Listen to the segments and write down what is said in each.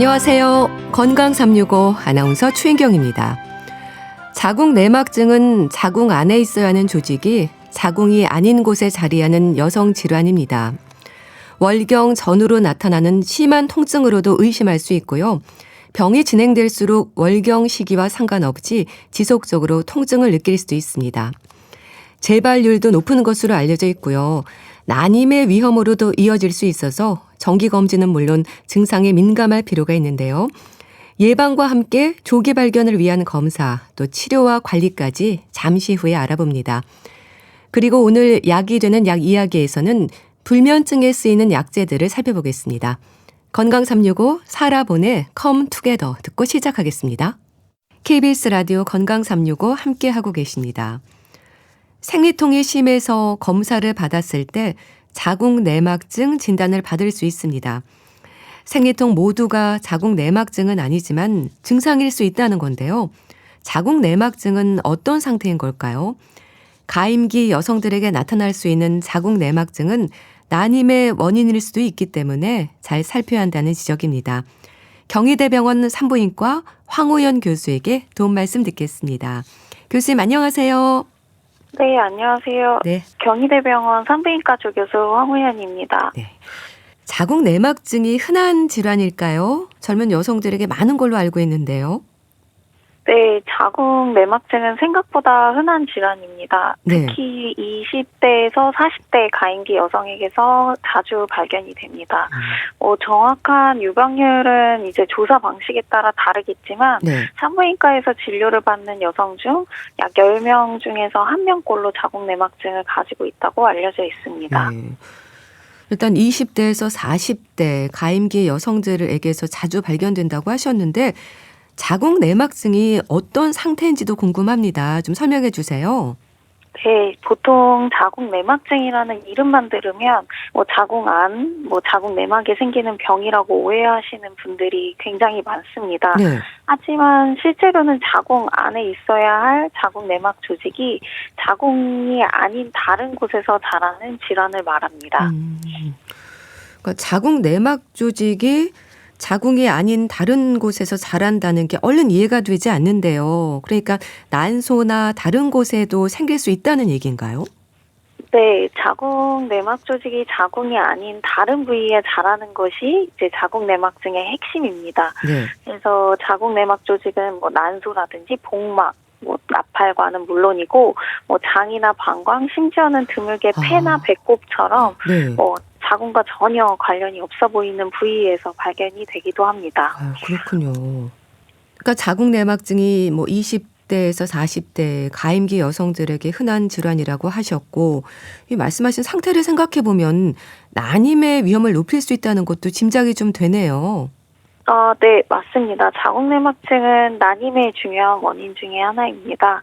안녕하세요. 건강 365 아나운서 추인경입니다. 자궁 내막증은 자궁 안에 있어야 하는 조직이 자궁이 아닌 곳에 자리하는 여성 질환입니다. 월경 전후로 나타나는 심한 통증으로도 의심할 수 있고요. 병이 진행될수록 월경 시기와 상관없이 지속적으로 통증을 느낄 수도 있습니다. 재발률도 높은 것으로 알려져 있고요. 난임의 위험으로도 이어질 수 있어서 정기검진은 물론 증상에 민감할 필요가 있는데요. 예방과 함께 조기 발견을 위한 검사, 또 치료와 관리까지 잠시 후에 알아봅니다. 그리고 오늘 약이 되는 약 이야기에서는 불면증에 쓰이는 약재들을 살펴보겠습니다. 건강 365 살아보네 Come Together 듣고 시작하겠습니다. KBS 라디오 건강 365 함께하고 계십니다. 생리통이 심해서 검사를 받았을 때 자궁 내막증 진단을 받을 수 있습니다. 생리통 모두가 자궁 내막증은 아니지만 증상일 수 있다는 건데요. 자궁 내막증은 어떤 상태인 걸까요? 가임기 여성들에게 나타날 수 있는 자궁 내막증은 난임의 원인일 수도 있기 때문에 잘 살펴야 한다는 지적입니다. 경희대병원 산부인과 황우연 교수에게 도움 말씀 듣겠습니다. 교수님 안녕하세요. 네, 안녕하세요. 네. 경희대병원 산부인과 조교수 황우연입니다. 네. 자궁 내막증이 흔한 질환일까요? 젊은 여성들에게 많은 걸로 알고 있는데요. 네, 자궁 내막증은 생각보다 흔한 질환입니다. 네. 특히 20대에서 40대 가임기 여성에게서 자주 발견이 됩니다. 정확한 유병률은 이제 조사 방식에 따라 다르겠지만 네. 산부인과에서 진료를 받는 여성 중 약 10명 중에서 1명꼴로 자궁 내막증을 가지고 있다고 알려져 있습니다. 네. 일단 20대에서 40대 가임기 여성들에게서 자주 발견된다고 하셨는데 자궁 내막증이 어떤 상태인지도 궁금합니다. 좀 설명해 주세요. 네, 보통 자궁 내막증이라는 이름만 들으면 자궁 안, 자궁 내막에 생기는 병이라고 오해하시는 분들이 굉장히 많습니다. 네. 하지만 실제로는 자궁 안에 있어야 할 자궁 내막 조직이 자궁이 아닌 다른 곳에서 자라는 질환을 말합니다. 그러니까 자궁 내막 조직이 자궁이 아닌 다른 곳에서 자란다는 게 얼른 이해가 되지 않는데요. 그러니까 난소나 다른 곳에도 생길 수 있다는 얘기인가요? 네, 자궁 내막 조직이 자궁이 아닌 다른 부위에 자라는 것이 이제 자궁 내막증의 핵심입니다. 네. 그래서 자궁 내막 조직은 난소라든지 복막, 나팔관은 물론이고 장이나 방광, 심지어는 드물게 폐나 배꼽처럼 네. 자궁과 전혀 관련이 없어 보이는 부위에서 발견이 되기도 합니다. 그렇군요. 그러니까 자궁 내막증이 20대에서 40대 가임기 여성들에게 흔한 질환이라고 하셨고 이 말씀하신 상태를 생각해 보면 난임의 위험을 높일 수 있다는 것도 짐작이 좀 되네요. 네, 맞습니다. 자궁 내막증은 난임의 중요한 원인 중에 하나입니다.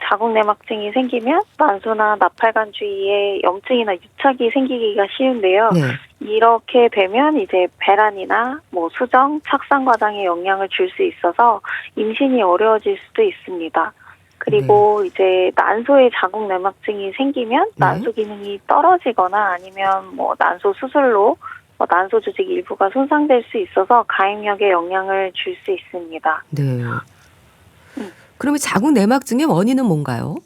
자궁 내막증이 생기면 난소나 나팔관 주위에 염증이나 유착이 생기기가 쉬운데요. 네. 이렇게 되면 이제 배란이나 수정, 착상 과정에 영향을 줄 수 있어서 임신이 어려워질 수도 있습니다. 그리고 이제 난소에 자궁 내막증이 생기면 난소 기능이 떨어지거나 아니면 난소 수술로 난소 조직 일부가 손상될 수 있어서 가임력에 영향을 줄 수 있습니다. 네. 그러면 자궁 내막증의 원인은 뭔가요?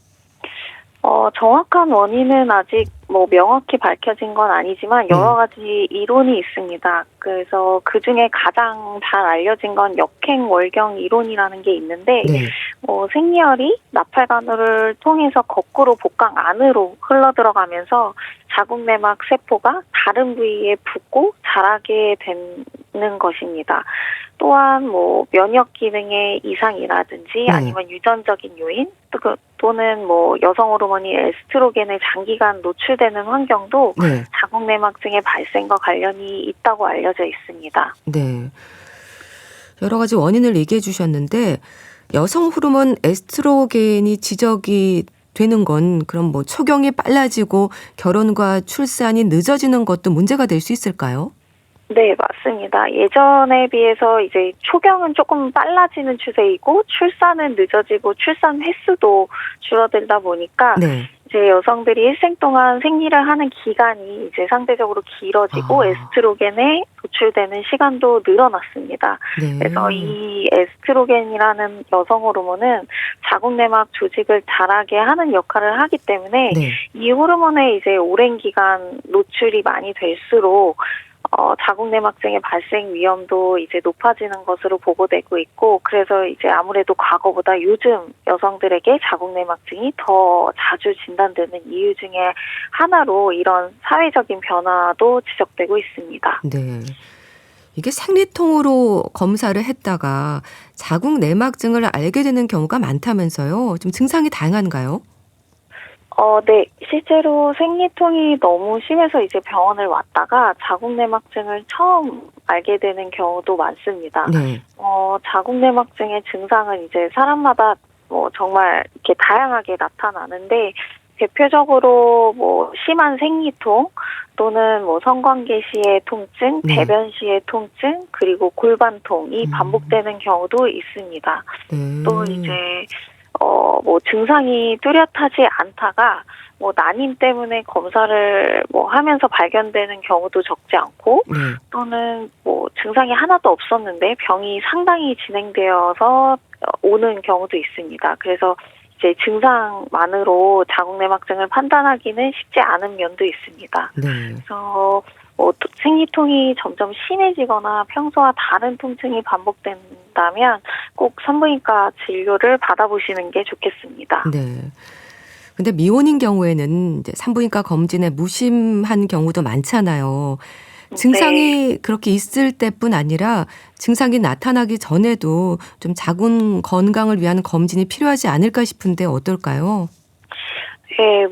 정확한 원인은 아직 명확히 밝혀진 건 아니지만 여러 가지 이론이 있습니다. 그래서 그중에 가장 잘 알려진 건 역행 월경 이론이라는 게 있는데 생리혈이 나팔관을 통해서 거꾸로 복강 안으로 흘러들어가면서 자궁 내막 세포가 다른 부위에 붙고 자라게 되는 것입니다. 또한 면역 기능의 이상이라든지 아니면 유전적인 요인 또는 여성 호르몬이 에스트로겐에 장기간 노출되는 환경도 자궁 내막증의 발생과 관련이 있다고 알려져 있습니다. 네. 여러 가지 원인을 얘기해 주셨는데 여성 호르몬 에스트로겐이 지적이 되는 건 그럼 초경이 빨라지고 결혼과 출산이 늦어지는 것도 문제가 될 수 있을까요? 네, 맞습니다. 예전에 비해서 이제 초경은 조금 빨라지는 추세이고 출산은 늦어지고 출산 횟수도 줄어들다 보니까 이제 여성들이 일생 동안 생리를 하는 기간이 이제 상대적으로 길어지고 아. 에스트로겐에 노출되는 시간도 늘어났습니다. 그래서 네. 이 에스트로겐이라는 여성 호르몬은 자궁내막 조직을 자라게 하는 역할을 하기 때문에 네. 이 호르몬에 이제 오랜 기간 노출이 많이 될수록 자궁내막증의 발생 위험도 이제 높아지는 것으로 보고되고 있고, 그래서 이제 아무래도 과거보다 요즘 여성들에게 자궁내막증이 더 자주 진단되는 이유 중에 하나로 이런 사회적인 변화도 지적되고 있습니다. 네. 이게 생리통으로 검사를 했다가 자궁 내막증을 알게 되는 경우가 많다면서요. 좀 증상이 다양한가요? 네. 실제로 생리통이 너무 심해서 이제 병원을 왔다가 자궁내막증을 처음 알게 되는 경우도 많습니다. 네. 자궁내막증의 증상은 이제 사람마다 정말 이렇게 다양하게 나타나는데, 대표적으로 심한 생리통 또는 성관계 시의 통증, 네. 배변 시의 통증, 그리고 골반통이 반복되는 경우도 있습니다. 네. 또 이제 증상이 뚜렷하지 않다가 난임 때문에 검사를 하면서 발견되는 경우도 적지 않고, 네. 또는 증상이 하나도 없었는데 병이 상당히 진행되어서 오는 경우도 있습니다. 그래서 이제 증상만으로 자궁내막증을 판단하기는 쉽지 않은 면도 있습니다. 네. 그래서 생리통이 점점 심해지거나 평소와 다른 통증이 반복된다면 꼭 산부인과 진료를 받아보시는 게 좋겠습니다. 네. 근데 미혼인 경우에는 이제 산부인과 검진에 무심한 경우도 많잖아요. 증상이 그렇게 있을 때뿐 아니라 증상이 나타나기 전에도 좀 자궁 건강을 위한 검진이 필요하지 않을까 싶은데 어떨까요? 네,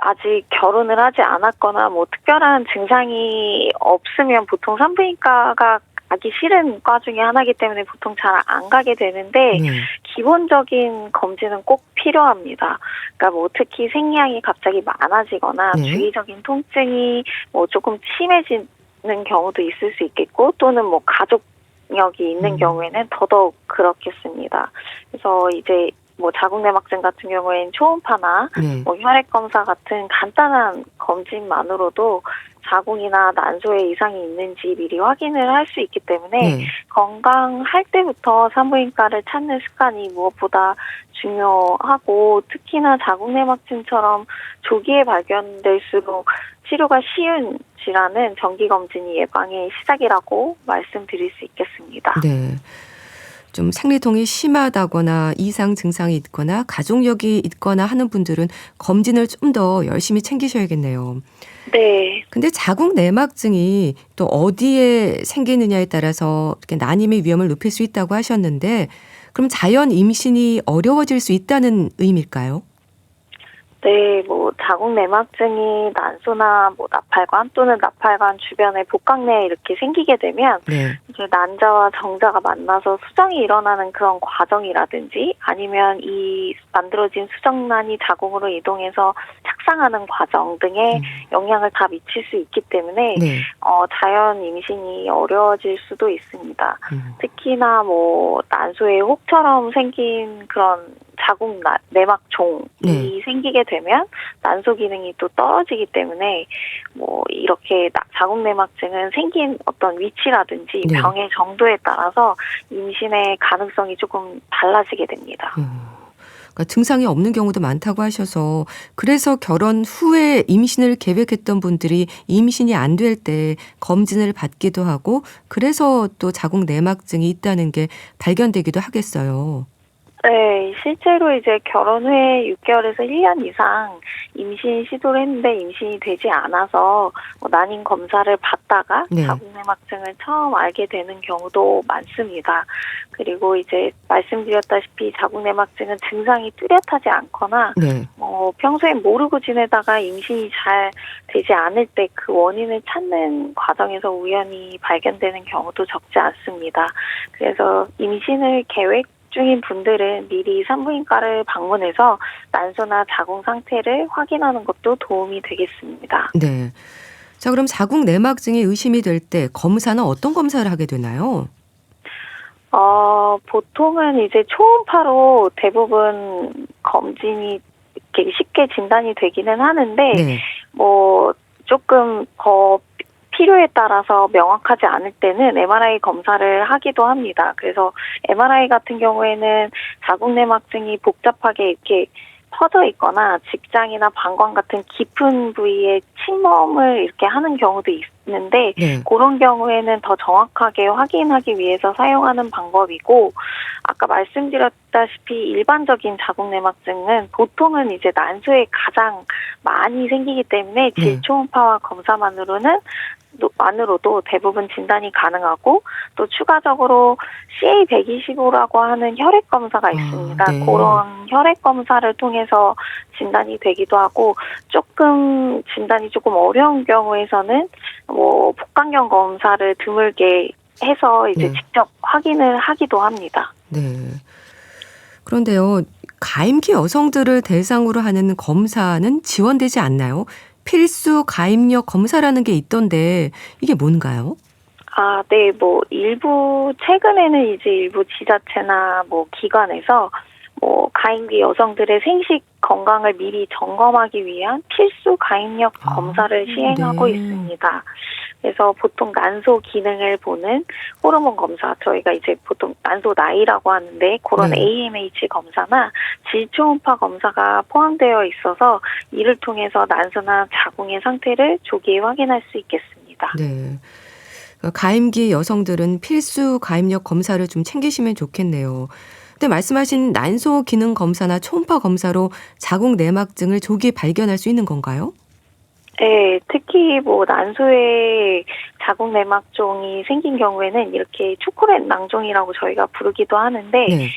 아직 결혼을 하지 않았거나 특별한 증상이 없으면 보통 산부인과가 가기 싫은 과 중에 하나이기 때문에 보통 잘 안 가게 되는데, 네. 기본적인 검진은 꼭 필요합니다. 그러니까 특히 생리량이 갑자기 많아지거나 네. 주기적인 통증이 조금 심해지는 경우도 있을 수 있겠고, 또는 가족력이 있는 경우에는 더더욱 그렇겠습니다. 그래서 이제 자궁내막증 같은 경우에는 초음파나 네. 혈액 검사 같은 간단한 검진만으로도 자궁이나 난소에 이상이 있는지 미리 확인을 할 수 있기 때문에 네. 건강할 때부터 산부인과를 찾는 습관이 무엇보다 중요하고, 특히나 자궁내막증처럼 조기에 발견될수록 치료가 쉬운 질환은 정기검진이 예방의 시작이라고 말씀드릴 수 있겠습니다. 네. 좀 생리통이 심하다거나 이상 증상이 있거나 가족력이 있거나 하는 분들은 검진을 좀 더 열심히 챙기셔야겠네요. 네. 근데 자궁 내막증이 또 어디에 생기느냐에 따라서 이렇게 난임의 위험을 높일 수 있다고 하셨는데, 그럼 자연 임신이 어려워질 수 있다는 의미일까요? 네, 자궁내막증이 난소나 나팔관 또는 나팔관 주변의 복강 내에 이렇게 생기게 되면 네. 이제 난자와 정자가 만나서 수정이 일어나는 그런 과정이라든지, 아니면 이 만들어진 수정란이 자궁으로 이동해서 착상하는 과정 등에 영향을 다 미칠 수 있기 때문에 네. 자연 임신이 어려워질 수도 있습니다. 음. 특히나 난소에 혹처럼 생긴 그런 자궁 내막종이 네. 생기게 되면 난소 기능이 또 떨어지기 때문에 이렇게 자궁 내막증은 생긴 어떤 위치라든지 네. 병의 정도에 따라서 임신의 가능성이 조금 달라지게 됩니다. 그러니까 증상이 없는 경우도 많다고 하셔서, 그래서 결혼 후에 임신을 계획했던 분들이 임신이 안 될 때 검진을 받기도 하고, 그래서 또 자궁 내막증이 있다는 게 발견되기도 하겠어요. 네, 실제로 이제 결혼 후에 6개월에서 1년 이상 임신 시도를 했는데 임신이 되지 않아서 난임 검사를 받다가 네. 자궁내막증을 처음 알게 되는 경우도 많습니다. 그리고 이제 말씀드렸다시피 자궁내막증은 증상이 뚜렷하지 않거나 네. 평소에 모르고 지내다가 임신이 잘 되지 않을 때 그 원인을 찾는 과정에서 우연히 발견되는 경우도 적지 않습니다. 그래서 임신을 계획 중인 분들은 미리 산부인과를 방문해서 난소나 자궁 상태를 확인하는 것도 도움이 되겠습니다. 네. 자, 그럼 자궁 내막증이 의심이 될 때 검사는 어떤 검사를 하게 되나요? 보통은 이제 초음파로 대부분 검진이 이렇게 쉽게 진단이 되기는 하는데 네. 뭐 조금 더 필요에 따라서 명확하지 않을 때는 MRI 검사를 하기도 합니다. 그래서 MRI 같은 경우에는 자궁내막증이 복잡하게 이렇게 퍼져 있거나 직장이나 방광 같은 깊은 부위에 침범을 이렇게 하는 경우도 있는데 네. 그런 경우에는 더 정확하게 확인하기 위해서 사용하는 방법이고 아까 말씀드렸다시피 일반적인 자궁내막증은 보통은 이제 난소에 가장 많이 생기기 때문에 네. 질초음파와 검사만으로는 만으로도 대부분 진단이 가능하고 또 추가적으로 CA125라고 하는 혈액 검사가 있습니다. 네. 그런 혈액 검사를 통해서 진단이 되기도 하고 조금 진단이 조금 어려운 경우에서는 뭐 복강경 검사를 드물게 해서 이제 네. 직접 확인을 하기도 합니다. 네. 그런데요, 가임기 여성들을 대상으로 하는 검사는 지원되지 않나요? 필수 가임력 검사라는 게 있던데 이게 뭔가요? 아, 네, 뭐 일부 최근에는 이제 일부 지자체나 뭐 기관에서 뭐 가임기 여성들의 생식 건강을 미리 점검하기 위한 필수 가임력 검사를 시행하고 네. 있습니다. 그래서 보통 난소 기능을 보는 호르몬 검사, 저희가 이제 보통 난소 나이라고 하는데 그런 네. AMH 검사나 질초음파 검사가 포함되어 있어서 이를 통해서 난소나 자궁의 상태를 조기에 확인할 수 있겠습니다. 네. 가임기 여성들은 필수 가임력 검사를 좀 챙기시면 좋겠네요. 근데 말씀하신 난소 기능 검사나 초음파 검사로 자궁 내막증을 조기 발견할 수 있는 건가요? 네, 특히 뭐 난소에 자궁 내막종이 생긴 경우에는 이렇게 초콜릿 낭종이라고 저희가 부르기도 하는데 네.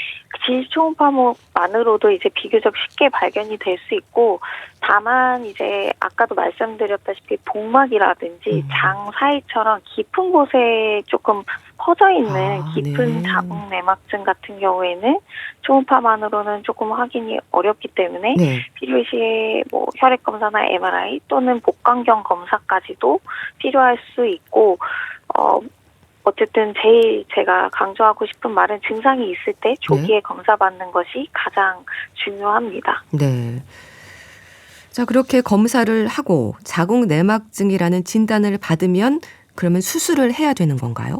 질초음파만으로도 이제 비교적 쉽게 발견이 될 수 있고 다만 이제 아까도 말씀드렸다시피 복막이라든지 장 사이처럼 깊은 곳에 조금 퍼져 있는 깊은 네. 자궁 내막증 같은 경우에는 초음파만으로는 조금 확인이 어렵기 때문에 네. 필요시에 뭐 혈액 검사나 MRI 또는 복강경 검사까지도 필요할 수 있고 어쨌든 제일 제가 강조하고 싶은 말은 증상이 있을 때 조기에 검사받는 것이 가장 중요합니다. 네. 자, 그렇게 검사를 하고 자궁 내막증이라는 진단을 받으면 그러면 수술을 해야 되는 건가요?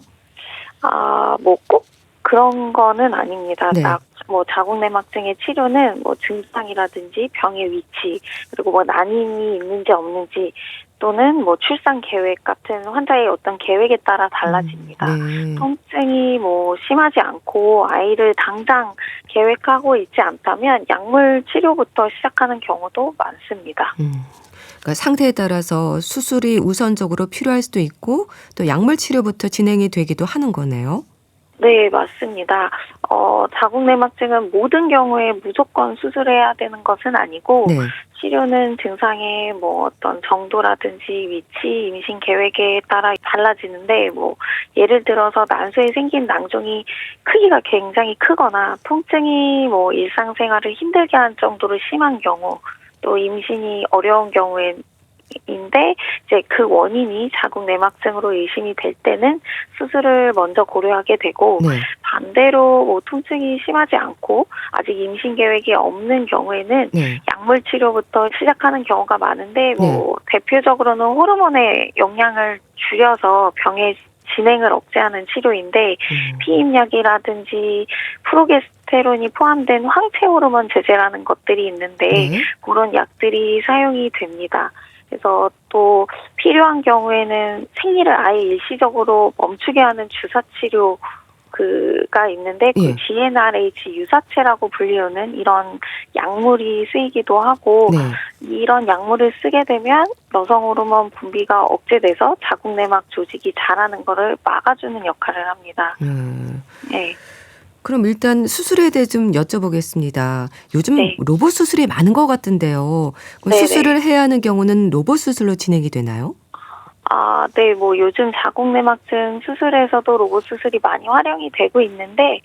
아, 뭐 꼭 그런 거는 아닙니다. 네. 뭐 자궁 내막증의 치료는 뭐 증상이라든지 병의 위치 그리고 뭐 난임이 있는지 없는지 또는 뭐 출산 계획 같은 환자의 어떤 계획에 따라 달라집니다. 네. 통증이 뭐 심하지 않고 아이를 당장 계획하고 있지 않다면 약물 치료부터 시작하는 경우도 많습니다. 그러니까 상태에 따라서 수술이 우선적으로 필요할 수도 있고 또 약물 치료부터 진행이 되기도 하는 거네요. 네, 맞습니다. 자궁 내막증은 모든 경우에 무조건 수술해야 되는 것은 아니고 네. 치료는 증상의 뭐 어떤 정도라든지 위치, 임신 계획에 따라 달라지는데 뭐 예를 들어서 난소에 생긴 낭종이 크기가 굉장히 크거나 통증이 뭐 일상생활을 힘들게 한 정도로 심한 경우 또 임신이 어려운 경우엔 인데 이제 그 원인이 자궁 내막증으로 의심이 될 때는 수술을 먼저 고려하게 되고 네. 반대로 뭐 통증이 심하지 않고 아직 임신 계획이 없는 경우에는 네. 약물 치료부터 시작하는 경우가 많은데 뭐 대표적으로는 호르몬의 영향을 줄여서 병의 진행을 억제하는 치료인데 피임약이라든지 프로게스테론이 포함된 황체 호르몬 제제라는 것들이 있는데 네. 그런 약들이 사용이 됩니다. 그래서 또 필요한 경우에는 생리를 아예 일시적으로 멈추게 하는 주사 치료가 있는데 그 예. GnRH 유사체라고 불리우는 이런 약물이 쓰이기도 하고 네. 이런 약물을 쓰게 되면 여성 호르몬 분비가 억제돼서 자궁 내막 조직이 자라는 것을 막아주는 역할을 합니다. 네. 그럼 일단 수술에 대해 좀 여쭤보겠습니다. 요즘 네. 로봇 수술이 많은 것 같은데요. 네네. 수술을 해야 하는 경우는 로봇 수술로 진행이 되나요? 아, 네, 뭐 요즘 자궁 내막증 수술에서도 로봇 수술이 많이 활용이 되고 있는데,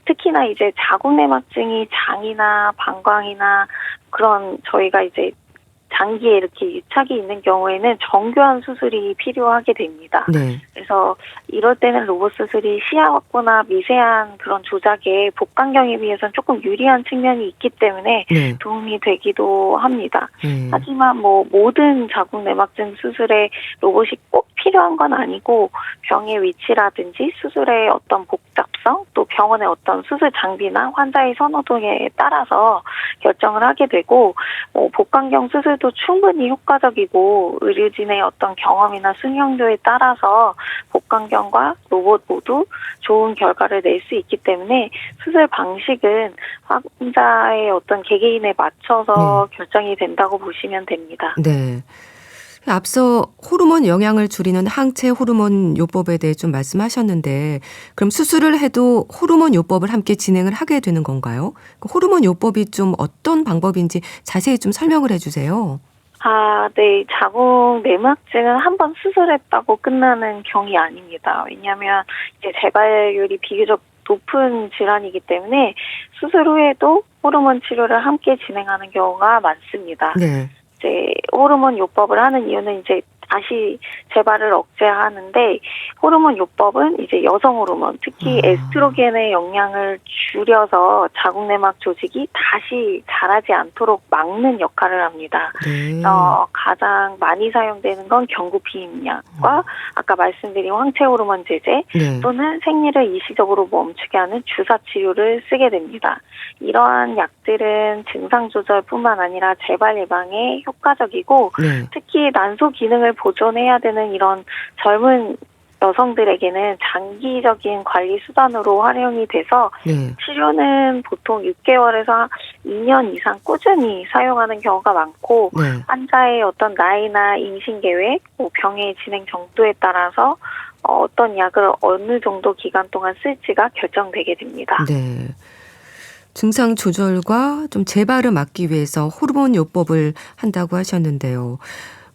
특히나 이제 자궁 내막증이 장이나 방광이나 그런 저희가 이제 장기에 이렇게 유착이 있는 경우에는 정교한 수술이 필요하게 됩니다. 네. 그래서 이럴 때는 로봇 수술이 시야 확보나 미세한 그런 조작에 복강경에 비해서는 조금 유리한 측면이 있기 때문에 네. 도움이 되기도 합니다. 네. 하지만 뭐 모든 자궁 내막증 수술에 로봇이 꼭 필요한 건 아니고 병의 위치라든지 수술의 어떤 복잡성 또 병원의 어떤 수술 장비나 환자의 선호도에 따라서 결정을 하게 되고 복강경 수술도 충분히 효과적이고 의료진의 어떤 경험이나 숙련도에 따라서 복강경과 로봇 모두 좋은 결과를 낼 수 있기 때문에 수술 방식은 환자의 어떤 개개인에 맞춰서 결정이 된다고 보시면 됩니다. 네. 앞서 호르몬 영향을 줄이는 항체 호르몬 요법에 대해 좀 말씀하셨는데 그럼 수술을 해도 호르몬 요법을 함께 진행을 하게 되는 건가요? 그 호르몬 요법이 좀 어떤 방법인지 자세히 좀 설명을 해 주세요. 네. 자궁 내막증은 한 번 수술했다고 끝나는 병이 아닙니다. 왜냐하면 이제 재발률이 비교적 높은 질환이기 때문에 수술 후에도 호르몬 치료를 함께 진행하는 경우가 많습니다. 네. 이제 호르몬 요법을 하는 이유는 이제 다시 재발을 억제하는데 호르몬 요법은 이제 여성 호르몬 특히 에스트로겐의 영향을 줄여서 자궁 내막 조직이 다시 자라지 않도록 막는 역할을 합니다. 네. 가장 많이 사용되는 건 경구피임약과 아까 말씀드린 황체 호르몬 제제 네. 또는 생리를 일시적으로 멈추게 하는 주사 치료를 쓰게 됩니다. 이러한 약들은 증상 조절뿐만 아니라 재발 예방에 효과적이고 네. 특히 난소 기능을 보존해야 되는 이런 젊은 여성들에게는 장기적인 관리 수단으로 활용이 돼서 네. 치료는 보통 6개월에서 2년 이상 꾸준히 사용하는 경우가 많고 네. 환자의 어떤 나이나 임신 계획, 병의 진행 정도에 따라서 어떤 약을 어느 정도 기간 동안 쓸지가 결정되게 됩니다. 네. 증상 조절과 좀 재발을 막기 위해서 호르몬 요법을 한다고 하셨는데요.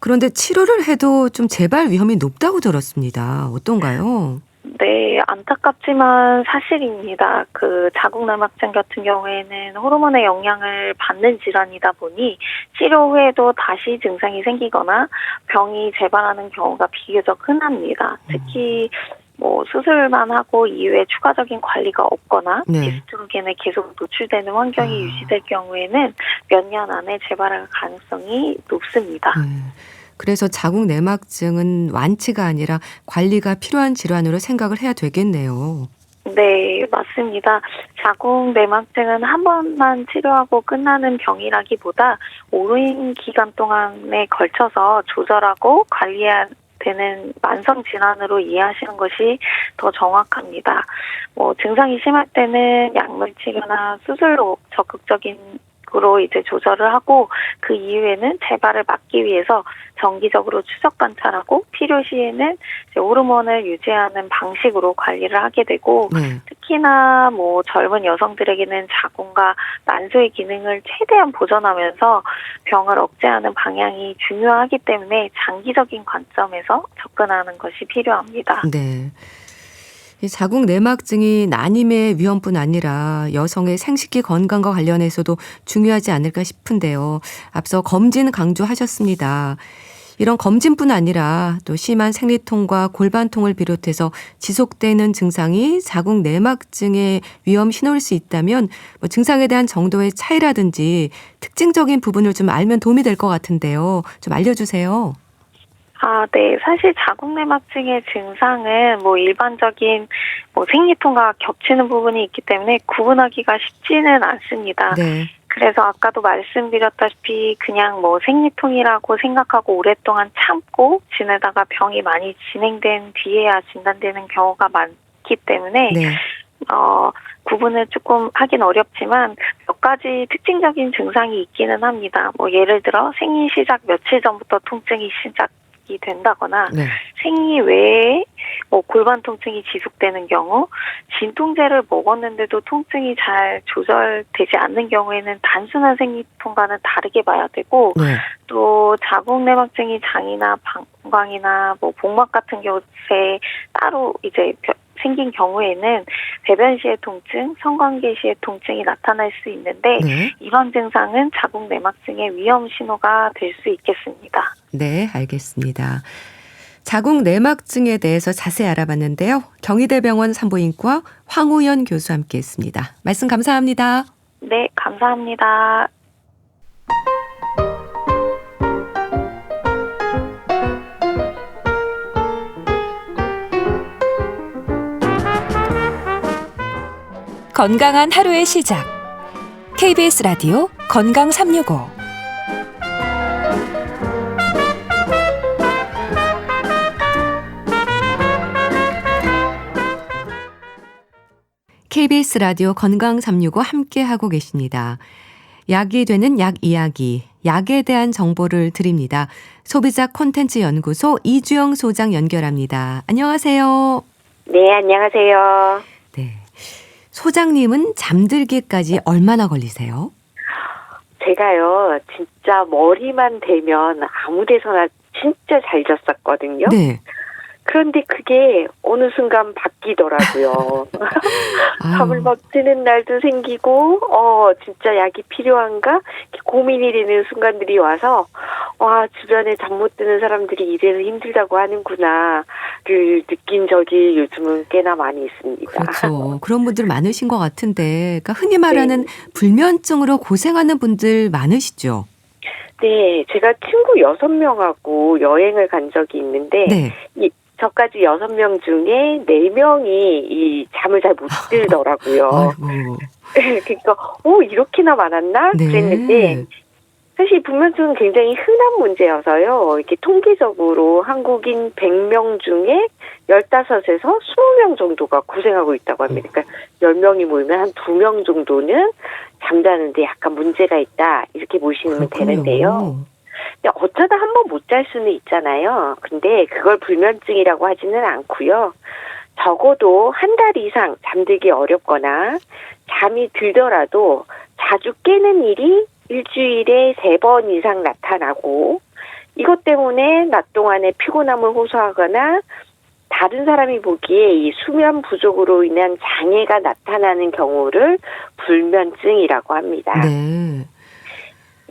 그런데 치료를 해도 좀 재발 위험이 높다고 들었습니다. 어떤가요? 네, 안타깝지만 사실입니다. 그 자궁 내막증 같은 경우에는 호르몬의 영향을 받는 질환이다 보니 치료 후에도 다시 증상이 생기거나 병이 재발하는 경우가 비교적 흔합니다. 특히 수술만 하고 이후에 추가적인 관리가 없거나 네. 에스트로겐에 계속 노출되는 환경이 유지될 경우에는 몇 년 안에 재발할 가능성이 높습니다. 그래서 자궁 내막증은 완치가 아니라 관리가 필요한 질환으로 생각을 해야 되겠네요. 네, 맞습니다. 자궁 내막증은 한 번만 치료하고 끝나는 병이라기보다 오랜 기간 동안에 걸쳐서 조절하고 관리해야 되는 만성 질환으로 이해하시는 것이 더 정확합니다. 증상이 심할 때는 약물 치료나 수술로 적극적인 으로 이제 조절을 하고 그 이후에는 재발을 막기 위해서 정기적으로 추적 관찰하고 필요 시에는 이제 호르몬을 유지하는 방식으로 관리를 하게 되고 특히나 젊은 여성들에게는 자궁과 난소의 기능을 최대한 보존하면서 병을 억제하는 방향이 중요하기 때문에 장기적인 관점에서 접근하는 것이 필요합니다. 네. 이 자궁 내막증이 난임의 위험뿐 아니라 여성의 생식기 건강과 관련해서도 중요하지 않을까 싶은데요. 앞서 검진 강조하셨습니다. 이런 검진뿐 아니라 또 심한 생리통과 골반통을 비롯해서 지속되는 증상이 자궁 내막증의 위험 신호일 수 있다면 증상에 대한 정도의 차이라든지 특징적인 부분을 좀 알면 도움이 될 것 같은데요. 좀 알려주세요. 네. 사실 자궁 내막증의 증상은 일반적인 생리통과 겹치는 부분이 있기 때문에 구분하기가 쉽지는 않습니다. 네. 그래서 아까도 말씀드렸다시피 그냥 생리통이라고 생각하고 오랫동안 참고 지내다가 병이 많이 진행된 뒤에야 진단되는 경우가 많기 때문에 네. 구분을 조금 하긴 어렵지만 몇 가지 특징적인 증상이 있기는 합니다. 예를 들어 생리 시작 며칠 전부터 통증이 시작이 된다거나 네. 생리 외에 골반 통증이 지속되는 경우, 진통제를 먹었는데도 통증이 잘 조절되지 않는 경우에는 단순한 생리통과는 다르게 봐야 되고 네. 또 자궁 내막증이 장이나 방광이나 복막 같은 곳에 따로 이제 생긴 경우에는 배변 시의 통증, 성관계 시의 통증이 나타날 수 있는데 네. 이런 증상은 자궁 내막증의 위험 신호가 될 수 있겠습니다. 네, 알겠습니다. 자궁 내막증에 대해서 자세히 알아봤는데요. 경희대병원 산부인과 황우연 교수와 함께했습니다. 말씀 감사합니다. 네, 감사합니다. 건강한 하루의 시작. KBS 라디오 건강 365. KBS 라디오 건강 365 함께하고 계십니다. 약이 되는 약 이야기, 약에 대한 정보를 드립니다. 소비자 콘텐츠 연구소 이주영 소장 연결합니다. 안녕하세요. 네, 안녕하세요. 네. 소장님은 잠들기까지 얼마나 걸리세요? 제가요, 진짜 머리만 대면 아무 데서나 진짜 잘 잤었거든요. 네. 그런데 그게 어느 순간 바뀌더라고요. 잠을 못 드는 날도 생기고, 진짜 약이 필요한가? 이렇게 고민이 되는 순간들이 와서, 와, 주변에 잠 못 드는 사람들이 이래서 힘들다고 하는구나를 느낀 적이 요즘은 꽤나 많이 있습니다. 그렇죠. 그런 분들 많으신 것 같은데, 그러니까 흔히 말하는 네. 불면증으로 고생하는 분들 많으시죠? 네, 제가 친구 6명하고 여행을 간 적이 있는데, 네. 저까지 6명 중에 4명이 이 잠을 잘 못 들더라고요. 아이고. 그러니까, 이렇게나 많았나? 네. 그랬는데, 사실 불면증은 굉장히 흔한 문제여서요. 이렇게 통계적으로 한국인 100명 중에 15에서 20명 정도가 고생하고 있다고 합니다. 그러니까 10명이 모이면 한 2명 정도는 잠자는데 약간 문제가 있다. 이렇게 보시면 되는데요. 근데 어쩌다 한 번 못 잘 수는 있잖아요. 근데 그걸 불면증이라고 하지는 않고요. 적어도 한 달 이상 잠들기 어렵거나 잠이 들더라도 자주 깨는 일이 일주일에 3번 이상 나타나고 이것 때문에 낮 동안에 피곤함을 호소하거나 다른 사람이 보기에 이 수면 부족으로 인한 장애가 나타나는 경우를 불면증이라고 합니다. 네.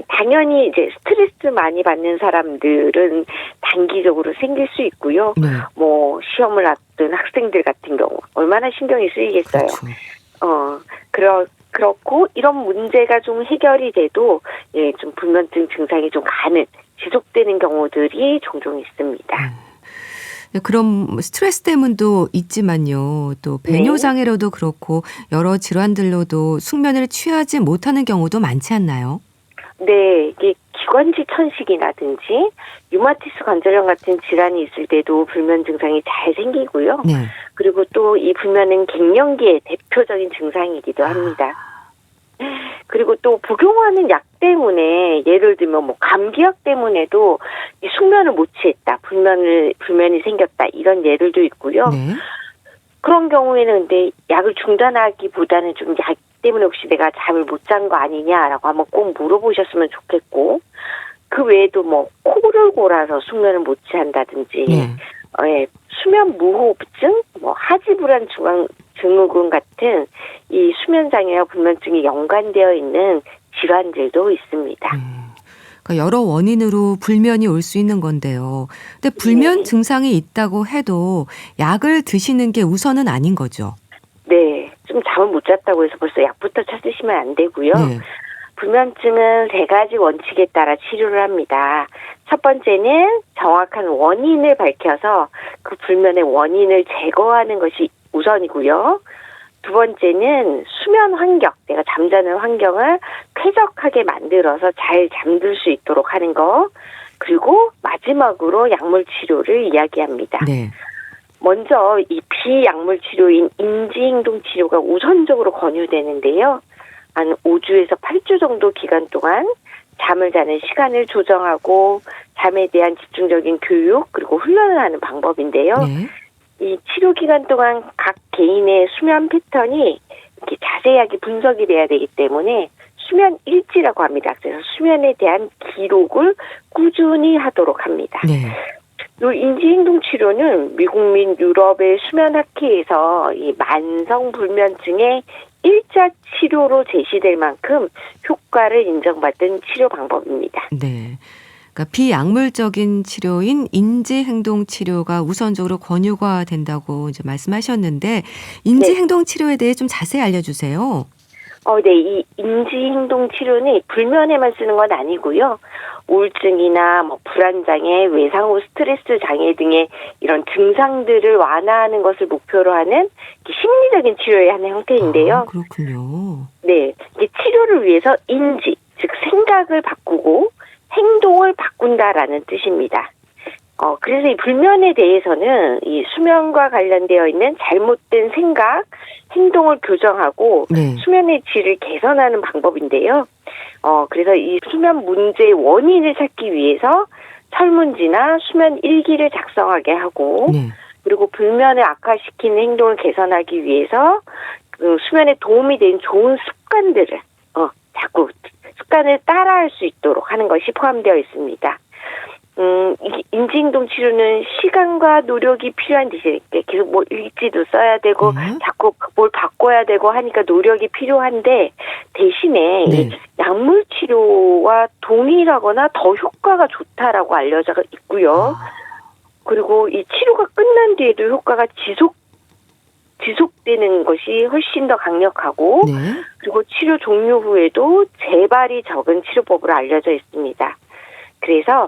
당연히 이제 스트레스 많이 받는 사람들은 단기적으로 생길 수 있고요. 네. 뭐 시험을 앞둔 학생들 같은 경우 얼마나 신경이 쓰이겠어요. 그렇죠. 그렇고 이런 문제가 좀 해결이 돼도 좀 불면증 증상이 좀 가는 지속되는 경우들이 종종 있습니다. 네, 그럼 스트레스 때문도 있지만요. 또 배뇨장애로도 그렇고 여러 질환들로도 숙면을 취하지 못하는 경우도 많지 않나요? 네, 이게 기관지 천식이라든지 류마티스 관절염 같은 질환이 있을 때도 불면 증상이 잘 생기고요. 네. 그리고 또 이 불면은 갱년기의 대표적인 증상이기도 합니다. 그리고 또 복용하는 약 때문에 예를 들면 뭐 감기약 때문에도 이 숙면을 못 취했다, 불면이 생겼다 이런 예들도 있고요. 네. 그런 경우에는 근데 약을 중단하기보다는 좀 약 때문에 혹시 내가 잠을 못 잔 거 아니냐라고 한번 꼭 물어보셨으면 좋겠고 그 외에도 뭐 코를 골아서 숙면을 못 취한다든지 수면 무호흡증, 뭐 하지불안 증후군 같은 이 수면 장애와 불면증이 연관되어 있는 질환들도 있습니다. 그러니까 여러 원인으로 불면이 올 수 있는 건데요. 근데 불면 증상이 있다고 해도 약을 드시는 게 우선은 아닌 거죠. 네, 좀 잠을 못 잤다고 해서 벌써 약부터 찾으시면 안 되고요. 네. 불면증은 3가지 원칙에 따라 치료를 합니다. 첫 번째는 정확한 원인을 밝혀서 그 불면의 원인을 제거하는 것이 우선이고요. 두 번째는 수면 환경, 내가 잠자는 환경을 쾌적하게 만들어서 잘 잠들 수 있도록 하는 거. 그리고 마지막으로 약물 치료를 이야기합니다. 네. 먼저 이 비약물 치료인 인지행동 치료가 우선적으로 권유되는데요. 한 5주에서 8주 정도 기간 동안 잠을 자는 시간을 조정하고 잠에 대한 집중적인 교육 그리고 훈련을 하는 방법인데요. 네. 이 치료 기간 동안 각 개인의 수면 패턴이 이렇게 자세하게 분석이 돼야 되기 때문에 수면 일지라고 합니다. 그래서 수면에 대한 기록을 꾸준히 하도록 합니다. 네. 요 인지행동 치료는 미국 및 유럽의 수면학회에서 이 만성불면증의 일자 치료로 제시될 만큼 효과를 인정받은 치료 방법입니다. 네. 그러니까 비약물적인 치료인 인지행동 치료가 우선적으로 권유가 된다고 이제 말씀하셨는데 인지행동 치료에 대해 좀 자세히 알려주세요. 네, 이 인지행동 치료는 불면에만 쓰는 건 아니고요. 우울증이나 불안장애, 외상후 스트레스 장애 등의 이런 증상들을 완화하는 것을 목표로 하는 심리적인 치료의 한 형태인데요. 그렇군요. 네, 이게 치료를 위해서 인지, 즉 생각을 바꾸고 행동을 바꾼다라는 뜻입니다. 그래서 이 불면에 대해서는 이 수면과 관련되어 있는 잘못된 생각, 행동을 교정하고 네. 수면의 질을 개선하는 방법인데요. 그래서 이 수면 문제의 원인을 찾기 위해서 설문지나 수면 일기를 작성하게 하고 네. 그리고 불면을 악화시키는 행동을 개선하기 위해서 그 수면에 도움이 되는 좋은 습관들을 자꾸 습관을 따라할 수 있도록 하는 것이 포함되어 있습니다. 인지행동 치료는 시간과 노력이 필요한 대신에 계속 일지도 써야 되고 자꾸 뭘 바꿔야 되고 하니까 노력이 필요한데 대신에 네. 약물 치료와 동일하거나 더 효과가 좋다라고 알려져 있고요. 그리고 이 치료가 끝난 뒤에도 효과가 지속되는 것이 훨씬 더 강력하고 네. 그리고 치료 종료 후에도 재발이 적은 치료법으로 알려져 있습니다. 그래서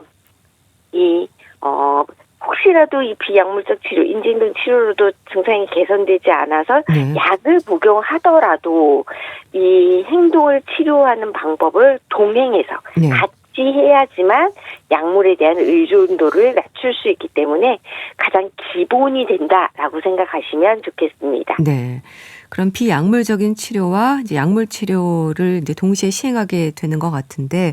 혹시라도 이 비약물적 치료, 인지행동 치료로도 증상이 개선되지 않아서 네. 약을 복용하더라도 이 행동을 치료하는 방법을 동행해서 네. 같이 해야지만 약물에 대한 의존도를 낮출 수 있기 때문에 가장 기본이 된다라고 생각하시면 좋겠습니다. 네. 그럼 비약물적인 치료와 이제 약물 치료를 이제 동시에 시행하게 되는 것 같은데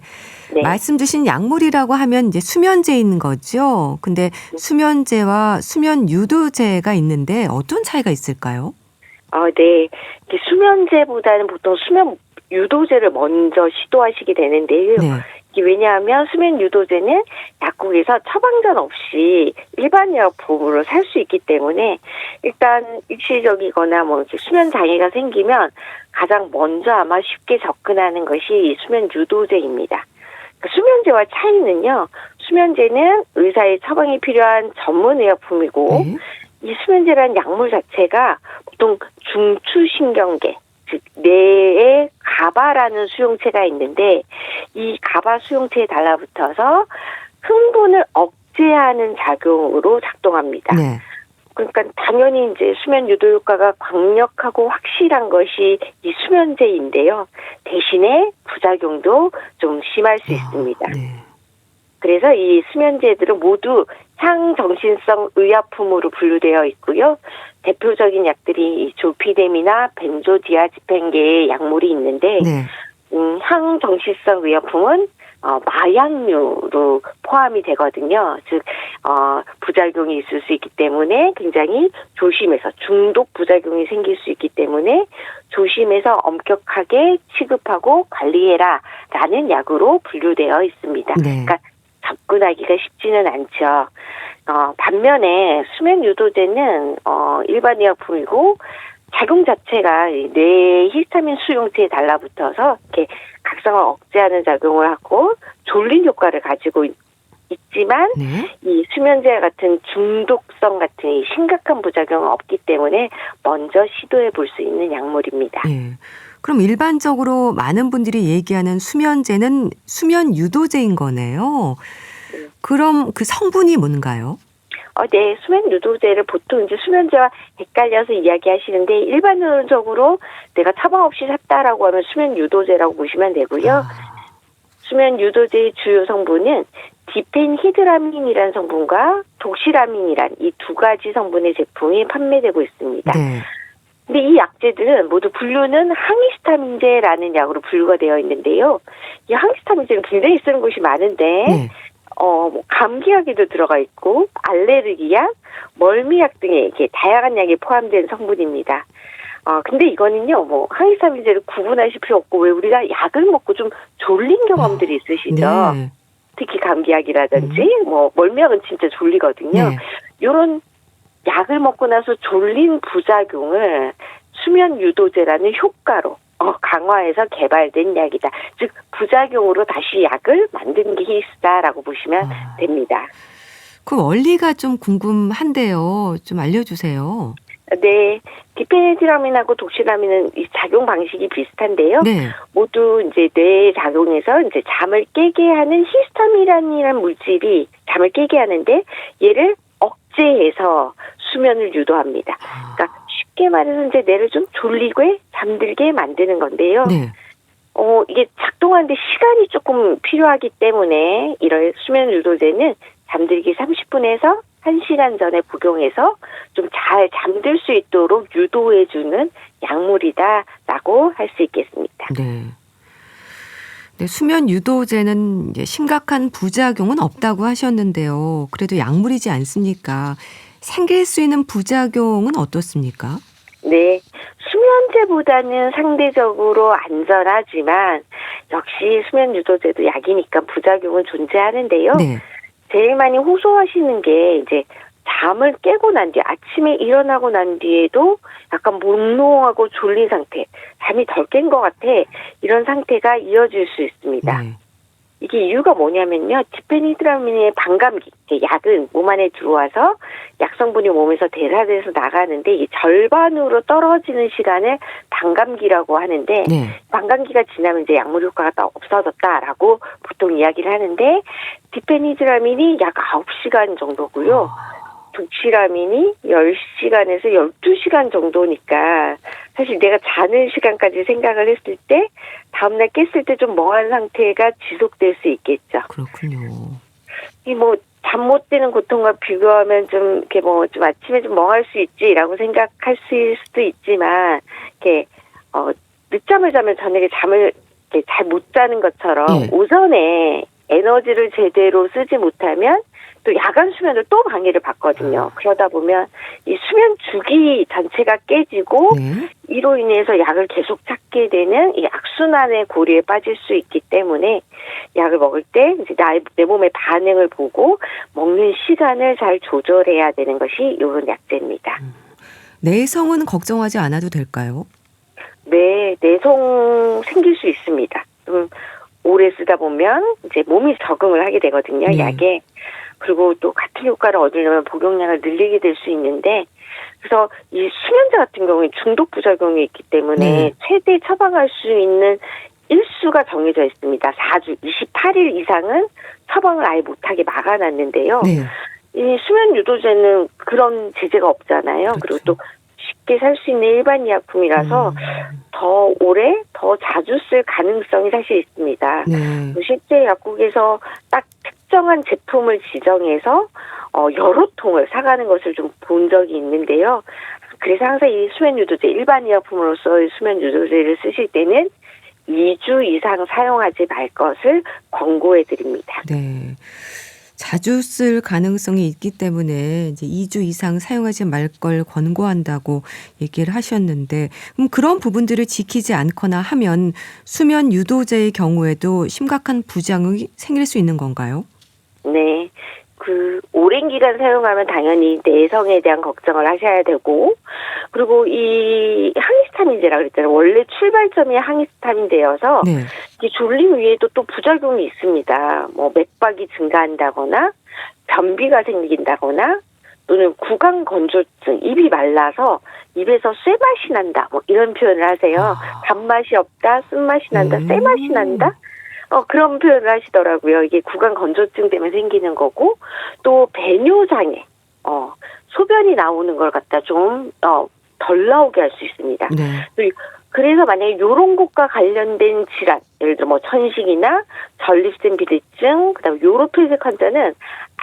네. 말씀 주신 약물이라고 하면 이제 수면제인 거죠. 근데 수면제와 수면 유도제가 있는데 어떤 차이가 있을까요? 네. 수면제보다는 보통 수면 유도제를 먼저 시도하시게 되는데요. 네. 왜냐하면 수면 유도제는 약국에서 처방전 없이 일반 약품으로 살 수 있기 때문에 일단 일시적이거나 수면 장애가 생기면 가장 먼저 아마 쉽게 접근하는 것이 이 수면 유도제입니다. 수면제와 차이는요. 수면제는 의사의 처방이 필요한 전문 의약품이고 네. 이 수면제라는 약물 자체가 보통 중추신경계 즉 뇌에 가바라는 수용체가 있는데 이 가바 수용체에 달라붙어서 흥분을 억제하는 작용으로 작동합니다. 네. 그러니까 당연히 이제 수면 유도 효과가 강력하고 확실한 것이 이 수면제인데요. 대신에 부작용도 좀 심할 수 있습니다. 네. 그래서 이 수면제들은 모두 향정신성 의약품으로 분류되어 있고요. 대표적인 약들이 이 조피뎀이나 벤조디아ze핀계의 약물이 있는데 네. 향정신성 의약품은 마약류로 포함이 되거든요. 즉 부작용이 있을 수 있기 때문에 굉장히 조심해서 중독 부작용이 생길 수 있기 때문에 조심해서 엄격하게 취급하고 관리해라라는 약으로 분류되어 있습니다. 네. 그러니까 접근하기가 쉽지는 않죠. 반면에 수면 유도제는 일반 의약품이고 작용 자체가 뇌의 히스타민 수용체에 달라붙어서 이렇게 각성을 억제하는 작용을 하고 졸린 효과를 가지고 있지만 네. 이 수면제 같은 중독성 같은 이 심각한 부작용은 없기 때문에 먼저 시도해 볼 수 있는 약물입니다. 네. 그럼 일반적으로 많은 분들이 얘기하는 수면제는 수면 유도제인 거네요. 그럼 그 성분이 뭔가요? 네, 수면 유도제를 보통 이제 수면제와 헷갈려서 이야기하시는데 일반적으로 내가 처방 없이 샀다라고 하면 수면 유도제라고 보시면 되고요. 수면 유도제의 주요 성분은 디펜히드라민이라는 성분과 독시라민이란 이 두 가지 성분의 제품이 판매되고 있습니다. 네. 근데 이 약제들은 모두 분류는 항히스타민제라는 약으로 분류가 되어 있는데요. 이 항히스타민제는 굉장히 쓰는 곳이 많은데 네. 감기약에도 들어가 있고 알레르기약, 멀미약 등의 이렇게 다양한 약이 포함된 성분입니다. 근데 이거는요, 항히스타민제를 구분하실 필요 없고 왜 우리가 약을 먹고 좀 졸린 경험들이 있으시죠? 네. 특히 감기약이라든지 뭐 멀미약은 진짜 졸리거든요. 네. 이런 약을 먹고 나서 졸린 부작용을 수면 유도제라는 효과로 강화해서 개발된 약이다. 즉 부작용으로 다시 약을 만든 게 있다라고 보시면 됩니다. 그 원리가 좀 궁금한데요. 좀 알려주세요. 네, 디페니드라민하고 독시라민은 이 작용 방식이 비슷한데요. 네. 모두 이제 뇌에 작용해서 이제 잠을 깨게 하는 히스타민이라는 물질이 잠을 깨게 하는데 얘를 억제해서 수면을 유도합니다. 그러니까 쉽게 말해서 이제 뇌를 좀 졸리게 잠들게 만드는 건데요. 네. 이게 작동하는데 시간이 조금 필요하기 때문에 이런 수면 유도제는 잠들기 30분에서 1시간 전에 복용해서 좀 잘 잠들 수 있도록 유도해주는 약물이다라고 할 수 있겠습니다. 네. 네, 수면 유도제는 이제 심각한 부작용은 없다고 하셨는데요. 그래도 약물이지 않습니까? 생길 수 있는 부작용은 어떻습니까? 네, 수면제보다는 상대적으로 안전하지만 역시 수면 유도제도 약이니까 부작용은 존재하는데요. 네. 제일 많이 호소하시는 게 이제 잠을 깨고 난 뒤에 아침에 일어나고 난 뒤에도 약간 몽롱하고 졸린 상태, 잠이 덜 깬 것 같아 이런 상태가 이어질 수 있습니다. 네. 이게 이유가 뭐냐면요. 디페니드라민의 반감기, 약은 몸 안에 들어와서 약 성분이 몸에서 대사돼서 나가는데 이 절반으로 떨어지는 시간을 반감기라고 하는데 네. 반감기가 지나면 이제 약물 효과가 딱 없어졌다라고 보통 이야기를 하는데 디페니드라민이 약 9시간 정도고요. 독시라민이 10시간에서 12시간 정도니까 사실 내가 자는 시간까지 생각을 했을 때 다음날 깼을 때 좀 멍한 상태가 지속될 수 있겠죠. 그렇군요. 이 뭐 잠 못 드는 고통과 비교하면 좀 이렇게 뭐 좀 아침에 좀 멍할 수 있지라고 생각할 수도 있지만 이렇게 늦잠을 자면 저녁에 잠을 잘 못 자는 것처럼 예. 오전에 에너지를 제대로 쓰지 못하면 또 야간 수면을 또 방해를 받거든요. 그러다 보면 이 수면 주기 전체가 깨지고 네. 이로 인해서 약을 계속 찾게 되는 이 악순환의 고리에 빠질 수 있기 때문에 약을 먹을 때 이제 내 몸의 반응을 보고 먹는 시간을 잘 조절해야 되는 것이 이런 약제입니다. 내성은 걱정하지 않아도 될까요? 네, 내성 생길 수 있습니다. 오래 쓰다 보면 이제 몸이 적응을 하게 되거든요, 네. 약에. 그리고 또 같은 효과를 얻으려면 복용량을 늘리게 될 수 있는데, 그래서 이 수면제 같은 경우에 중독 부작용이 있기 때문에 네. 최대 처방할 수 있는 일수가 정해져 있습니다. 4주, 28일 이상은 처방을 아예 못하게 막아놨는데요. 네. 이 수면 유도제는 그런 제재가 없잖아요. 그렇죠. 그리고 또 쉽게 살 수 있는 일반 의약품이라서 더 오래, 더 자주 쓸 가능성이 사실 있습니다. 네. 실제 약국에서 딱 특정한 제품을 지정해서 여러 통을 사가는 것을 좀 본 적이 있는데요. 그래서 항상 이 수면 유도제, 일반 의약품으로서의 수면 유도제를 쓰실 때는 2주 이상 사용하지 말 것을 권고해 드립니다. 네. 자주 쓸 가능성이 있기 때문에 이제 2주 이상 사용하지 말 걸 권고한다고 얘기를 하셨는데, 그런 부분들을 지키지 않거나 하면 수면 유도제의 경우에도 심각한 부작용이 생길 수 있는 건가요? 네. 오랜 기간 사용하면 당연히 내성에 대한 걱정을 하셔야 되고, 그리고 이 항히스타민제라고 그랬잖아요. 원래 출발점이 항히스타민제여서 네. 이 졸림 위에도 또 부작용이 있습니다. 뭐 맥박이 증가한다거나 변비가 생긴다거나 또는 구강 건조증, 입이 말라서 입에서 쇠맛이 난다. 뭐 이런 표현을 하세요. 단맛이 없다, 쓴맛이 난다, 쇠맛이 난다. 그런 표현을 하시더라고요. 이게 구강 건조증 때문에 생기는 거고, 또 배뇨장애, 소변이 나오는 걸 갖다 좀 덜 나오게 할 수 있습니다. 네. 그래서 만약에 이런 것과 관련된 질환, 예를 들어 뭐 천식이나 전립선 비대증, 그다음에 요로피색 환자는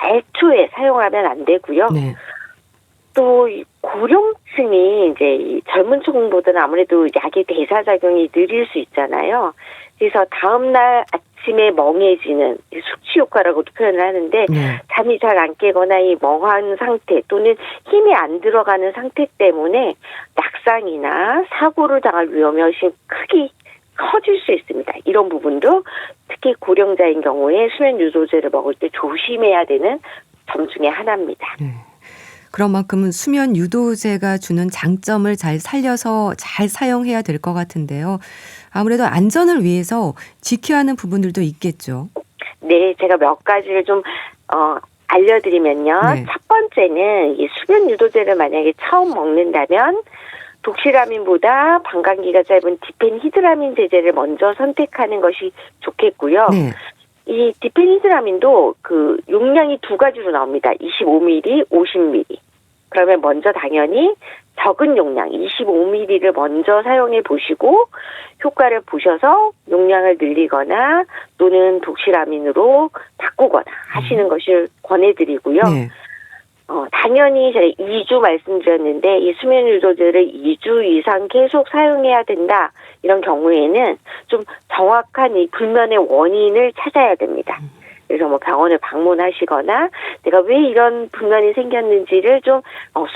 애초에 사용하면 안 되고요. 네. 또 고령층이 이제 이 젊은 층보다는 아무래도 약의 대사 작용이 느릴 수 있잖아요. 그래서 다음날 아침에 멍해지는 숙취 효과라고도 표현을 하는데 네. 잠이 잘 안 깨거나 이 멍한 상태 또는 힘이 안 들어가는 상태 때문에 낙상이나 사고를 당할 위험이 훨씬 크기 커질 수 있습니다. 이런 부분도 특히 고령자인 경우에 수면 유도제를 먹을 때 조심해야 되는 점 중에 하나입니다. 네. 그런 만큼은 수면 유도제가 주는 장점을 잘 살려서 잘 사용해야 될 것 같은데요. 아무래도 안전을 위해서 지켜야 하는 부분들도 있겠죠. 네, 제가 몇 가지를 좀 알려드리면요. 네. 첫 번째는 이 수면 유도제를 만약에 처음 먹는다면 독시라민보다 방광기가 짧은 디펜히드라민 제제를 먼저 선택하는 것이 좋겠고요. 네. 이 디펜히드라민도 그 용량이 두 가지로 나옵니다. 25ml, 50ml. 그러면 먼저 당연히 적은 용량 25ml를 먼저 사용해 보시고 효과를 보셔서 용량을 늘리거나 또는 독시라민으로 바꾸거나 하시는 것을 권해드리고요. 네. 당연히 제가 2주 말씀드렸는데 이 수면 유도제를 2주 이상 계속 사용해야 된다. 이런 경우에는 좀 정확한 이 불면의 원인을 찾아야 됩니다. 그래서 뭐 병원을 방문하시거나 내가 왜 이런 불면이 생겼는지를 좀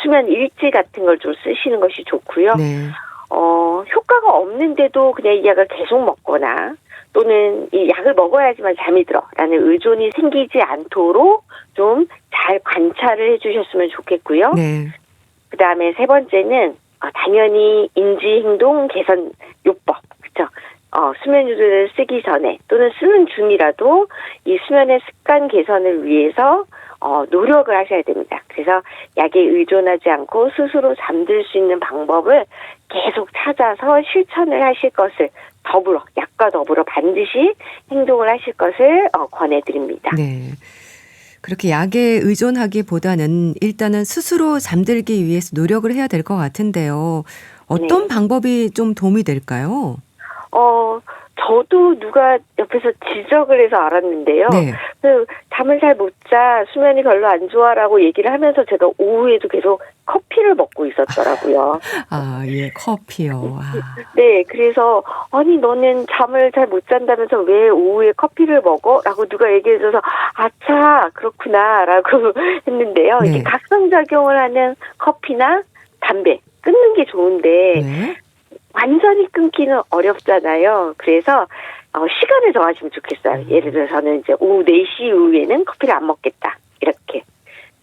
수면 일지 같은 걸 좀 쓰시는 것이 좋고요. 네. 효과가 없는데도 그냥 이 약을 계속 먹거나 또는 이 약을 먹어야지만 잠이 들어라는 의존이 생기지 않도록 좀 잘 관찰을 해주셨으면 좋겠고요. 네. 그다음에 세 번째는 당연히 인지행동 개선 요법, 그렇죠? 수면 유도제를 쓰기 전에 또는 쓰는 중이라도 이 수면의 습관 개선을 위해서 노력을 하셔야 됩니다. 그래서 약에 의존하지 않고 스스로 잠들 수 있는 방법을 계속 찾아서 실천을 하실 것을 약과 더불어 반드시 행동을 하실 것을 권해드립니다. 네. 그렇게 약에 의존하기보다는 일단은 스스로 잠들기 위해서 노력을 해야 될 것 같은데요. 어떤 네. 방법이 좀 도움이 될까요? 저도 누가 옆에서 지적을 해서 알았는데요. 네. 잠을 잘 못 자, 수면이 별로 안 좋아라고 얘기를 하면서 제가 오후에도 계속 커피를 먹고 있었더라고요. 아, 예, 커피요. 네, 그래서 아니 너는 잠을 잘 못 잔다면서 왜 오후에 커피를 먹어? 라고 누가 얘기해줘서 아차 그렇구나라고 했는데요. 네. 이게 각성작용을 하는 커피나 담배 끊는 게 좋은데 네. 완전히 끊기는 어렵잖아요. 그래서 시간을 정하시면 좋겠어요. 예를 들어서는 이제 오후 4시 이후에는 커피를 안 먹겠다. 이렇게.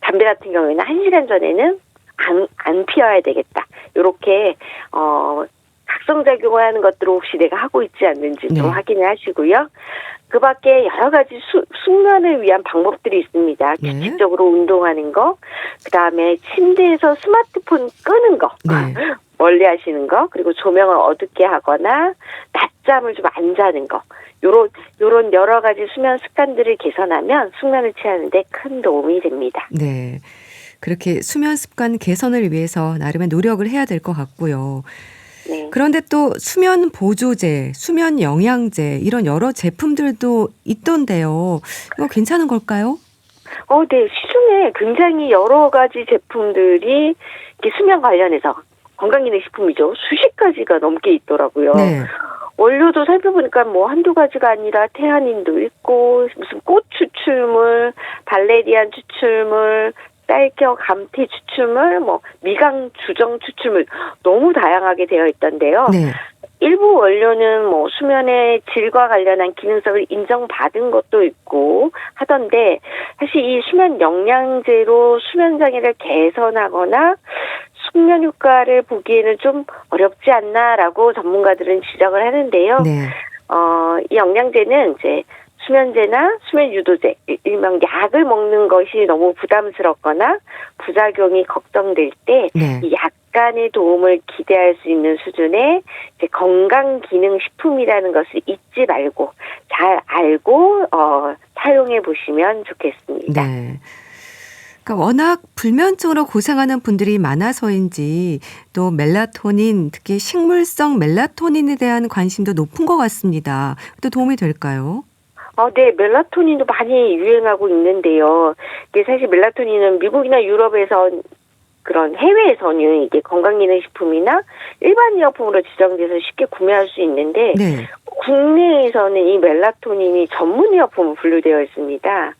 담배 같은 경우에는 1시간 전에는 안 피워야 되겠다. 이렇게 각성작용을 하는 것들을 혹시 내가 하고 있지 않는지 좀 네. 확인을 하시고요. 그 밖에 여러 가지 숙면을 위한 방법들이 있습니다. 네. 규칙적으로 운동하는 거, 그 다음에 침대에서 스마트폰 끄는 거. 네. 멀리 하시는 거, 그리고 조명을 어둡게 하거나 낮잠을 좀 안 자는 거. 요런 여러 가지 수면 습관들을 개선하면 숙면을 취하는데 큰 도움이 됩니다. 네. 그렇게 수면 습관 개선을 위해서 나름의 노력을 해야 될 것 같고요. 네. 그런데 또 수면 보조제, 수면 영양제 이런 여러 제품들도 있던데요. 이거 괜찮은 걸까요? 네. 시중에 굉장히 여러 가지 제품들이 이렇게 수면 관련해서 건강기능식품이죠. 수십 가지가 넘게 있더라고요. 네. 원료도 살펴보니까 뭐 한두 가지가 아니라 태아닌도 있고 무슨 꽃 추출물, 발레리안 추출물, 쌀겨 감태 추출물, 뭐 미강 주정 추출물 너무 다양하게 되어 있던데요. 네. 일부 원료는 뭐 수면의 질과 관련한 기능성을 인정받은 것도 있고 하던데 사실 이 수면 영양제로 수면 장애를 개선하거나 숙면 효과를 보기에는 좀 어렵지 않나라고 전문가들은 지적을 하는데요. 네. 이 영양제는 이제 수면제나 수면 유도제, 일명 약을 먹는 것이 너무 부담스럽거나 부작용이 걱정될 때 네. 이 약간의 도움을 기대할 수 있는 수준의 이제 건강기능식품이라는 것을 잊지 말고 잘 알고 사용해 보시면 좋겠습니다. 네. 그러니까 워낙 불면증으로 고생하는 분들이 많아서인지 또 멜라토닌, 특히 식물성 멜라토닌에 대한 관심도 높은 것 같습니다. 또 도움이 될까요? 네, 멜라토닌도 많이 유행하고 있는데요. 이게 사실 멜라토닌은 미국이나 유럽에서 그런 해외에서는 이게 건강기능식품이나 일반 의약품으로 지정돼서 쉽게 구매할 수 있는데 네. 국내에서는 이 멜라토닌이 전문 의약품으로 분류되어 있습니다.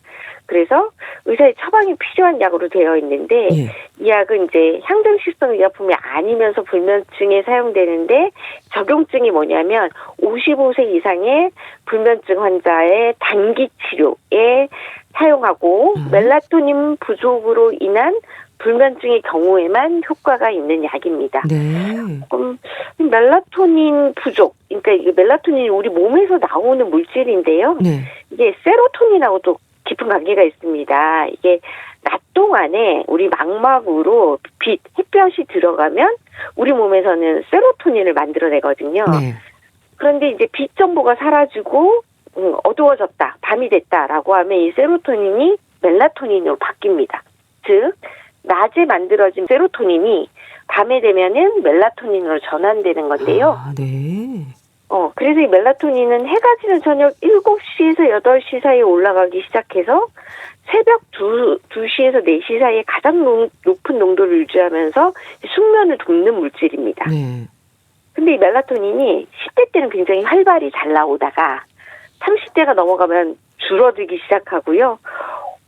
그래서 의사의 처방이 필요한 약으로 되어 있는데 예. 이 약은 이제 향정신성 의약품이 아니면서 불면증에 사용되는데 적용증이 뭐냐면 55세 이상의 불면증 환자의 단기 치료에 사용하고 멜라토닌 부족으로 인한 불면증의 경우에만 효과가 있는 약입니다. 네. 멜라토닌 부족, 그러니까 이게 멜라토닌이 우리 몸에서 나오는 물질인데요. 네. 이게 세로토닌하고도 깊은 관계가 있습니다. 이게 낮 동안에 우리 망막으로 햇볕이 들어가면 우리 몸에서는 세로토닌을 만들어내거든요. 네. 그런데 이제 빛 정보가 사라지고 어두워졌다, 밤이 됐다라고 하면 이 세로토닌이 멜라토닌으로 바뀝니다. 즉 낮에 만들어진 세로토닌이 밤에 되면은 멜라토닌으로 전환되는 건데요. 아, 네. 그래서 이 멜라토닌은 해가 지는 저녁 7시에서 8시 사이에 올라가기 시작해서 새벽 2시에서 4시 사이에 가장 높은 농도를 유지하면서 숙면을 돕는 물질입니다. 네. 근데 이 멜라토닌이 10대 때는 굉장히 활발히 잘 나오다가 30대가 넘어가면 줄어들기 시작하고요.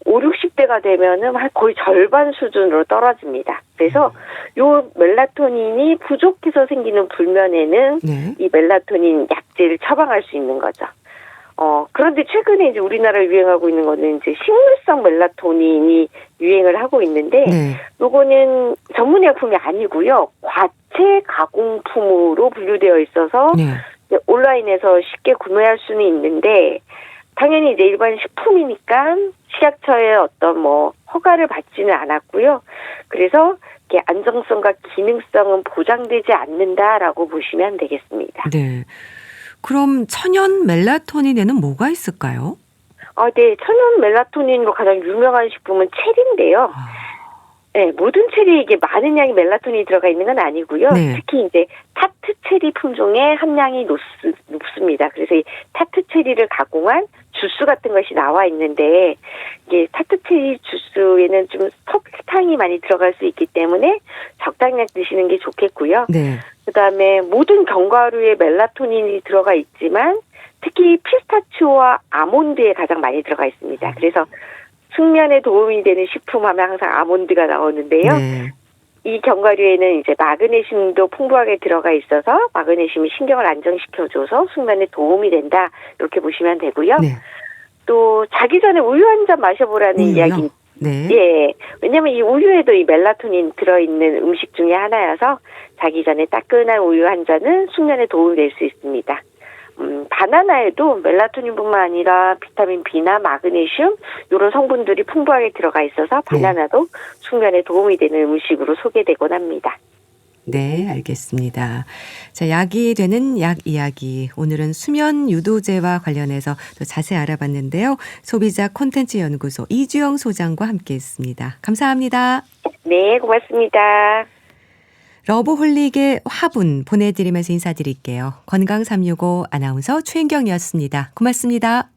5, 60대가 되면은 거의 절반 수준으로 떨어집니다. 그래서 요 멜라토닌이 부족해서 생기는 불면에는 네. 이 멜라토닌 약제를 처방할 수 있는 거죠. 그런데 최근에 이제 우리나라에 유행하고 있는 거는 이제 식물성 멜라토닌이 유행을 하고 있는데, 네. 요거는 전문의약품이 아니고요. 과체 가공품으로 분류되어 있어서 네. 온라인에서 쉽게 구매할 수는 있는데, 당연히 이제 일반 식품이니까 식약처의 어떤 허가를 받지는 않았고요. 그래서 이렇게 안정성과 기능성은 보장되지 않는다라고 보시면 되겠습니다. 네. 그럼 천연 멜라토닌에는 뭐가 있을까요? 네. 천연 멜라토닌으로 가장 유명한 식품은 체리인데요. 네, 모든 체리에 이게 많은 양의 멜라토닌이 들어가 있는 건 아니고요. 네. 특히 이제 타트 체리 품종의 함량이 높습니다. 그래서 이 타트 체리를 가공한 주스 같은 것이 나와 있는데, 이게 타트 체리 주스에는 좀 설탕이 많이 들어갈 수 있기 때문에 적당량 드시는 게 좋겠고요. 네. 그다음에 모든 견과류에 멜라토닌이 들어가 있지만 특히 피스타치오와 아몬드에 가장 많이 들어가 있습니다. 그래서 숙면에 도움이 되는 식품 하면 항상 아몬드가 나오는데요. 네. 이 견과류에는 이제 마그네슘도 풍부하게 들어가 있어서 마그네슘이 신경을 안정시켜줘서 숙면에 도움이 된다. 이렇게 보시면 되고요. 네. 또 자기 전에 우유 한 잔 마셔보라는 우유요? 이야기. 네. 예. 왜냐면 이 우유에도 이 멜라토닌 들어있는 음식 중에 하나여서 자기 전에 따끈한 우유 한 잔은 숙면에 도움이 될 수 있습니다. 바나나에도 멜라토닌뿐만 아니라 비타민 B나 마그네슘 이런 성분들이 풍부하게 들어가 있어서 바나나도 숙면에 도움이 되는 음식으로 소개되곤 합니다. 네, 알겠습니다. 자, 약이 되는 약 이야기. 오늘은 수면 유도제와 관련해서 또 자세히 알아봤는데요. 소비자 콘텐츠 연구소 이주영 소장과 함께했습니다. 감사합니다. 네, 고맙습니다. 러브홀릭의 화분 보내드리면서 인사드릴게요. 건강365 아나운서 최인경이었습니다. 고맙습니다.